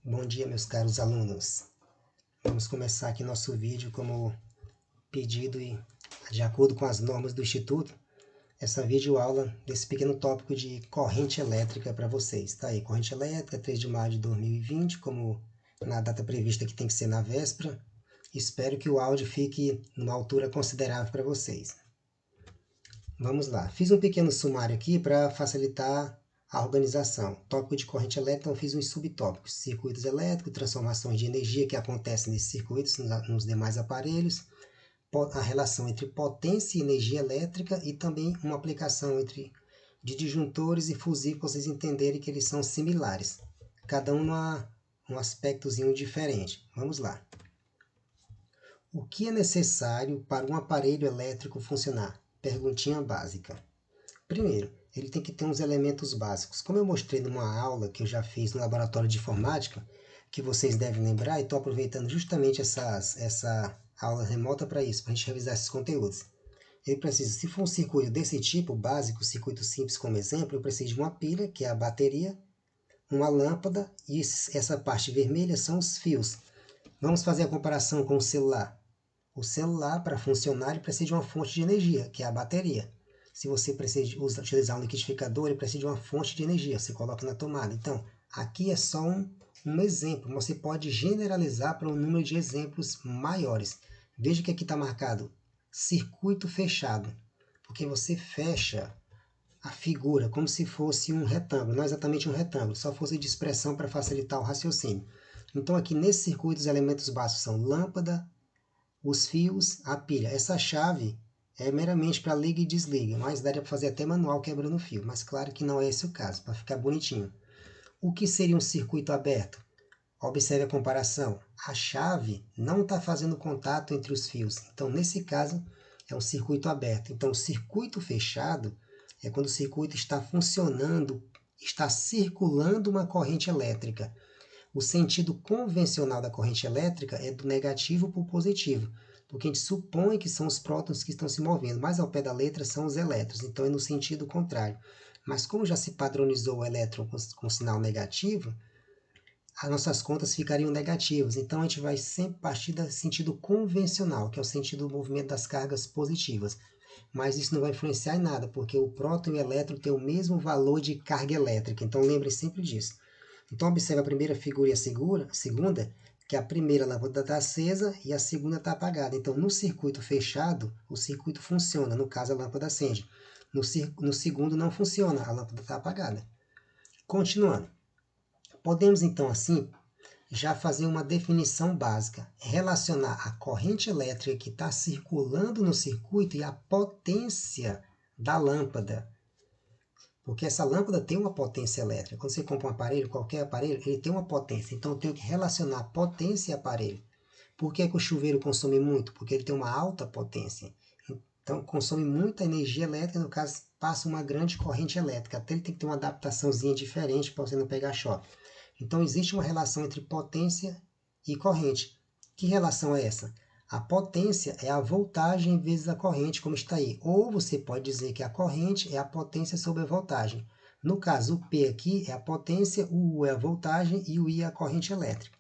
Bom dia, meus caros alunos. Vamos começar aqui nosso vídeo como pedido e de acordo com as normas do Instituto, essa videoaula desse pequeno tópico de corrente elétrica para vocês. Tá aí, corrente elétrica, 3 de maio de 2020, como na data prevista que tem que ser na véspera. Espero que o áudio fique numa altura considerável para vocês. Vamos lá. Fiz um pequeno sumário aqui para facilitar a organização. Tópico de corrente elétrica, eu fiz uns subtópicos. Circuitos elétricos, transformações de energia que acontecem nesses circuitos nos demais aparelhos, a relação entre potência e energia elétrica e também uma aplicação de disjuntores e fusíveis para vocês entenderem que eles são similares. Cada um num aspectozinho diferente. Vamos lá. O que é necessário para um aparelho elétrico funcionar? Perguntinha básica. Primeiro, ele tem que ter uns elementos básicos. Como eu mostrei numa aula que eu já fiz no laboratório de informática, que vocês devem lembrar, e estou aproveitando justamente essa aula remota para isso, para a gente revisar esses conteúdos. Ele precisa, se for um circuito desse tipo, básico, circuito simples como exemplo, eu preciso de uma pilha, que é a bateria, uma lâmpada, e essa parte vermelha são os fios. Vamos fazer a comparação com o celular. O celular, para funcionar, ele precisa de uma fonte de energia, que é a bateria. Se você precisa utilizar um liquidificador, ele precisa de uma fonte de energia, você coloca na tomada. Então, aqui é só um exemplo, você pode generalizar para um número de exemplos maiores. Veja que aqui está marcado circuito fechado, porque você fecha a figura como se fosse um retângulo, não exatamente um retângulo, só fosse de expressão para facilitar o raciocínio. Então, aqui nesse circuito, os elementos básicos são lâmpada, os fios, a pilha. Essa chave é meramente para liga e desliga, mas daria para fazer até manual quebrando o fio, mas claro que não é esse o caso, para ficar bonitinho. O que seria um circuito aberto? Observe a comparação. A chave não está fazendo contato entre os fios, então nesse caso é um circuito aberto. Então o circuito fechado é quando o circuito está funcionando, está circulando uma corrente elétrica. O sentido convencional da corrente elétrica é do negativo para o positivo, porque a gente supõe que são os prótons que estão se movendo, mas ao pé da letra são os elétrons, então é no sentido contrário. Mas como já se padronizou o elétron com sinal negativo, as nossas contas ficariam negativas. Então a gente vai sempre partir do sentido convencional, que é o sentido do movimento das cargas positivas. Mas isso não vai influenciar em nada, porque o próton e o elétron têm o mesmo valor de carga elétrica, então lembre sempre disso. Então, observe a primeira figura e a segunda, que a primeira lâmpada está acesa e a segunda está apagada. Então, no circuito fechado, o circuito funciona, no caso a lâmpada acende. No segundo não funciona, a lâmpada está apagada. Continuando. Podemos, então, assim, já fazer uma definição básica, relacionar a corrente elétrica que está circulando no circuito e a potência da lâmpada. Porque essa lâmpada tem uma potência elétrica. Quando você compra um aparelho, qualquer aparelho, ele tem uma potência. Então eu tenho que relacionar potência e aparelho. Por que o chuveiro consome muito? Porque ele tem uma alta potência. Então consome muita energia elétrica, no caso passa uma grande corrente elétrica. Até ele tem que ter uma adaptaçãozinha diferente para você não pegar choque. Então existe uma relação entre potência e corrente. Que relação é essa? A potência é a voltagem vezes a corrente, como está aí. Ou você pode dizer que a corrente é a potência sobre a voltagem. No caso, o P aqui é a potência, o U é a voltagem e o I é a corrente elétrica.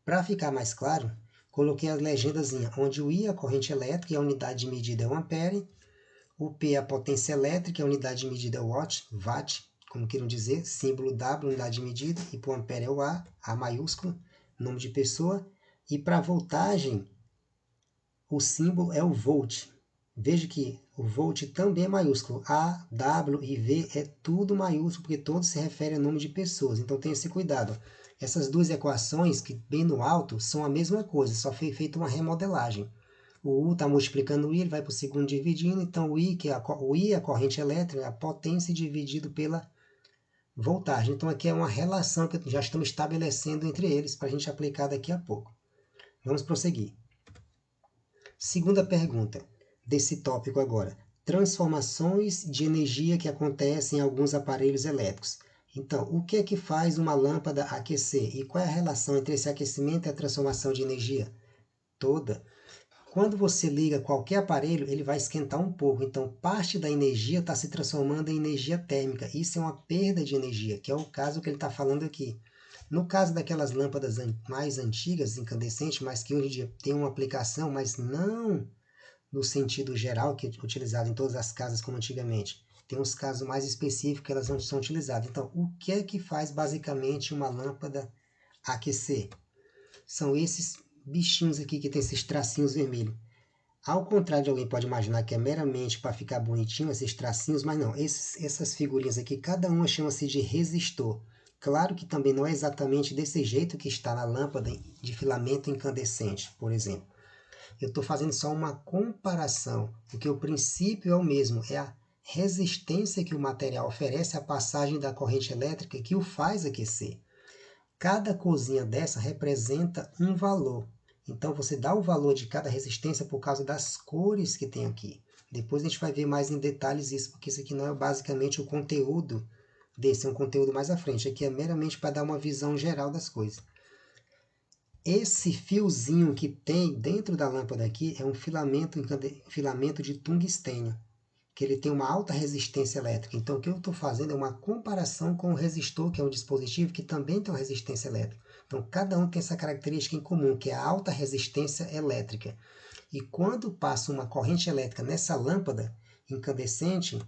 Para ficar mais claro, coloquei a legendazinha, onde o I é a corrente elétrica e a unidade de medida é o ampere, o P é a potência elétrica e a unidade de medida é o watt, como queiram dizer, símbolo W, unidade de medida, e para o ampere é o A maiúsculo, nome de pessoa, e para a voltagem, o símbolo é o volt. Veja que o volt também é maiúsculo. A, W e V é tudo maiúsculo, porque todos se referem a nome de pessoas. Então tenha esse cuidado. Essas duas equações, que bem no alto, são a mesma coisa, só foi feita uma remodelagem. O U está multiplicando o I, ele vai para o segundo dividindo, então o I, o I é a corrente elétrica, é a potência dividido pela voltagem. Então aqui é uma relação que já estamos estabelecendo entre eles para a gente aplicar daqui a pouco. Vamos prosseguir. Segunda pergunta desse tópico agora. Transformações de energia que acontecem em alguns aparelhos elétricos. Então, o que é que faz uma lâmpada aquecer? E qual é a relação entre esse aquecimento e a transformação de energia? Toda. Quando você liga qualquer aparelho, ele vai esquentar um pouco. Então, parte da energia está se transformando em energia térmica. Isso é uma perda de energia, que é o caso que ele está falando aqui. No caso daquelas lâmpadas mais antigas, incandescentes, mas que hoje em dia tem uma aplicação, mas não no sentido geral que é utilizado em todas as casas como antigamente. Tem uns casos mais específicos que elas não são utilizadas. Então, o que é que faz basicamente uma lâmpada aquecer? São esses bichinhos aqui que tem esses tracinhos vermelhos. Ao contrário de alguém pode imaginar que é meramente para ficar bonitinho esses tracinhos, mas não. Essas figurinhas aqui, cada uma chama-se de resistor. Claro que também não é exatamente desse jeito que está na lâmpada de filamento incandescente, por exemplo. Eu estou fazendo só uma comparação, porque o princípio é o mesmo, é a resistência que o material oferece à passagem da corrente elétrica que o faz aquecer. Cada cozinha dessa representa um valor. Então você dá o valor de cada resistência por causa das cores que tem aqui. Depois a gente vai ver mais em detalhes isso, porque isso aqui não é basicamente o conteúdo desse, é um conteúdo mais à frente. Aqui é meramente para dar uma visão geral das coisas. Esse fiozinho que tem dentro da lâmpada aqui é um filamento de tungstênio, que ele tem uma alta resistência elétrica. Então, o que eu estou fazendo é uma comparação com o resistor, que é um dispositivo que também tem uma resistência elétrica. Então, cada um tem essa característica em comum, que é a alta resistência elétrica. E quando passa uma corrente elétrica nessa lâmpada incandescente,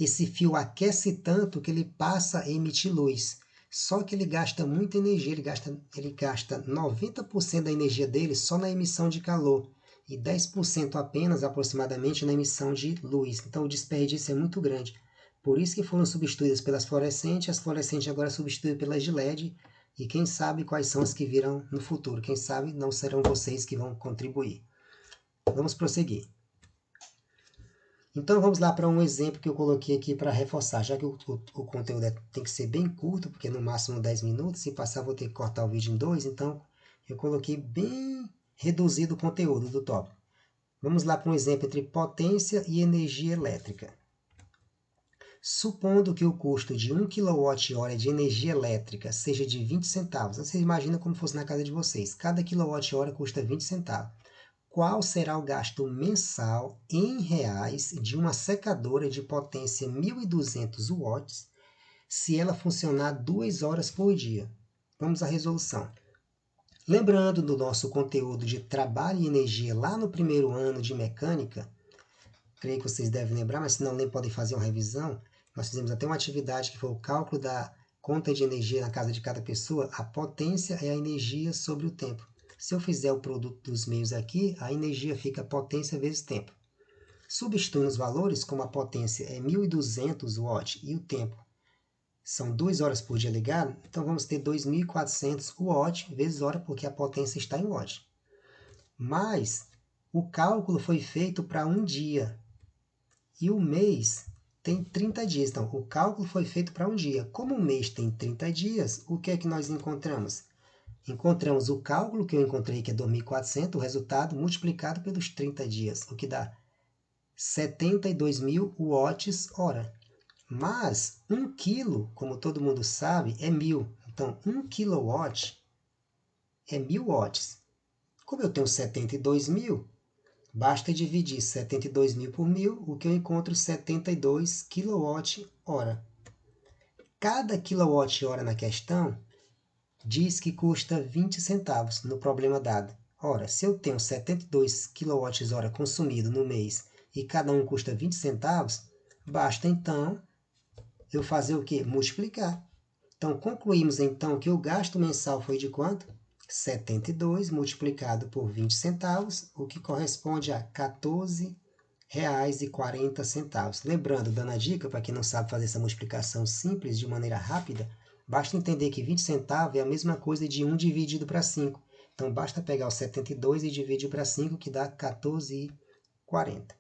esse fio aquece tanto que ele passa a emitir luz. Só que ele gasta muita energia, ele gasta 90% da energia dele só na emissão de calor e 10% apenas, aproximadamente, na emissão de luz. Então o desperdício é muito grande. Por isso que foram substituídas pelas fluorescentes, as fluorescentes agora substituídas pelas de LED, e quem sabe quais são as que virão no futuro. Quem sabe não serão vocês que vão contribuir. Vamos prosseguir. Então vamos lá para um exemplo que eu coloquei aqui para reforçar, já que o conteúdo tem que ser bem curto, porque no máximo 10 minutos, se passar vou ter que cortar o vídeo em 2, então eu coloquei bem reduzido o conteúdo do tópico. Vamos lá para um exemplo entre potência e energia elétrica. Supondo que o custo de 1 kWh de energia elétrica seja de 20 centavos, você imagina como fosse na casa de vocês, cada kWh custa 20 centavos. Qual será o gasto mensal em reais de uma secadora de potência 1.200 watts se ela funcionar 2 horas por dia? Vamos à resolução. Lembrando do nosso conteúdo de trabalho e energia lá no primeiro ano de mecânica, creio que vocês devem lembrar, mas se não nem podem fazer uma revisão, nós fizemos até uma atividade que foi o cálculo da conta de energia na casa de cada pessoa. A potência é a energia sobre o tempo. Se eu fizer o produto dos meios aqui, a energia fica potência vezes tempo. Substituindo os valores, como a potência é 1.200 watts e o tempo são 2 horas por dia ligado, então vamos ter 2.400 watts vezes hora, porque a potência está em watts. Mas o cálculo foi feito para um dia e o mês tem 30 dias. Então, o cálculo foi feito para um dia. Como o mês tem 30 dias, o que é que nós encontramos? Encontramos o cálculo que eu encontrei, que é 2.400, o resultado multiplicado pelos 30 dias, o que dá 72.000 watts hora. Mas 1 quilo, como todo mundo sabe, é 1.000. Então, 1 kilowatt é 1.000 watts. Como eu tenho 72.000, basta dividir 72.000 por 1.000, o que eu encontro 72 kWh. Cada kWh na questão diz que custa 20 centavos no problema dado. Ora, se eu tenho 72 kWh consumido no mês e cada um custa 20 centavos, basta então eu fazer o quê? Multiplicar. Então, concluímos então que o gasto mensal foi de quanto? 72 multiplicado por 20 centavos, o que corresponde a R$ 14,40. Lembrando, dando a dica, para quem não sabe fazer essa multiplicação simples de maneira rápida, basta entender que 20 centavos é a mesma coisa de 1 dividido para 5. Então, basta pegar o 72 e dividir para 5, que dá 14,40.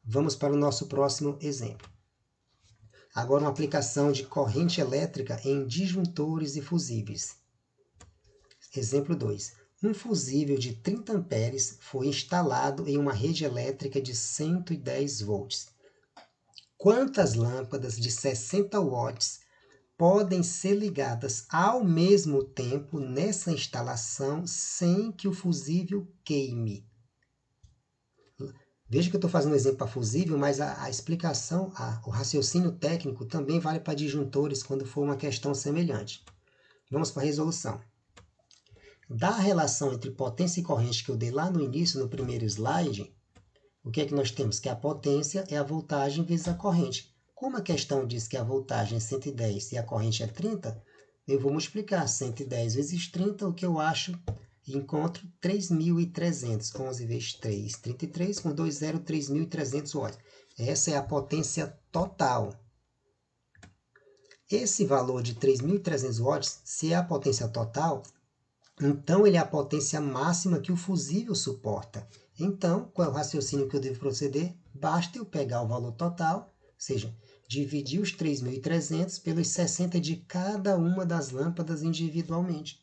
Vamos para o nosso próximo exemplo. Agora, uma aplicação de corrente elétrica em disjuntores e fusíveis. Exemplo 2. Um fusível de 30 amperes foi instalado em uma rede elétrica de 110 volts. Quantas lâmpadas de 60 watts podem ser ligadas ao mesmo tempo nessa instalação sem que o fusível queime? Veja que eu estou fazendo um exemplo para fusível, mas a explicação, o raciocínio técnico também vale para disjuntores quando for uma questão semelhante. Vamos para a resolução. Da relação entre potência e corrente que eu dei lá no início, no primeiro slide, o que é que nós temos? Que a potência é a voltagem vezes a corrente. Como a questão diz que a voltagem é 110 e a corrente é 30, eu vou multiplicar 110 vezes 30, o que eu acho e encontro 3.300. 11 vezes 3, 33, com 2 zero, 3.300 watts. Essa é a potência total. Esse valor de 3.300 watts, se é a potência total, então ele é a potência máxima que o fusível suporta. Então, qual é o raciocínio que eu devo proceder? Basta eu pegar o valor total, ou seja, dividir os 3.300 pelos 60 de cada uma das lâmpadas individualmente.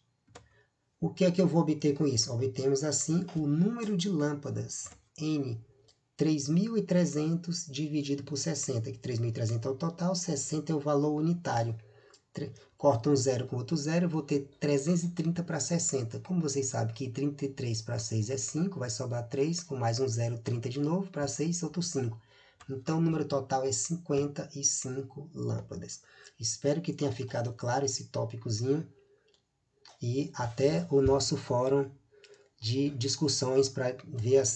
O que é que eu vou obter com isso? Obtemos assim o número de lâmpadas, N. 3.300 dividido por 60, que 3.300 é o total, 60 é o valor unitário. Corta um zero com outro zero, eu vou ter 330 para 60. Como vocês sabem que 33 para 6 é 5, vai sobrar 3, com mais um zero, 30 de novo, para 6, outro 5. Então, o número total é 55 lâmpadas. Espero que tenha ficado claro esse tópicozinho. E até o nosso fórum de discussões para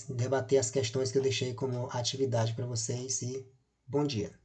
debater as questões que eu deixei como atividade para vocês. E bom dia!